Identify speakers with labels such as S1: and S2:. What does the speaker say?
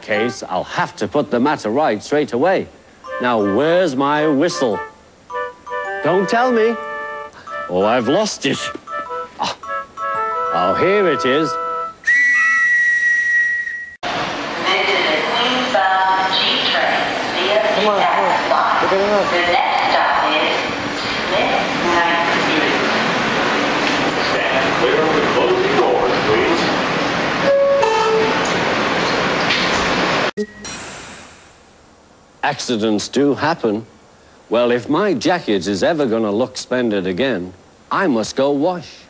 S1: case, I'll have to put the matter right straight away. Now, where's my whistle? Don't tell me. Oh, I've lost it. Oh, here it is.
S2: This is a Queens-bound G train via the Atlas line. The next stop is Smith Night View.
S3: Stand clear of the closing doors, please.
S1: Accidents do happen. Well, if my jacket is ever going to look splendid again, I must go wash.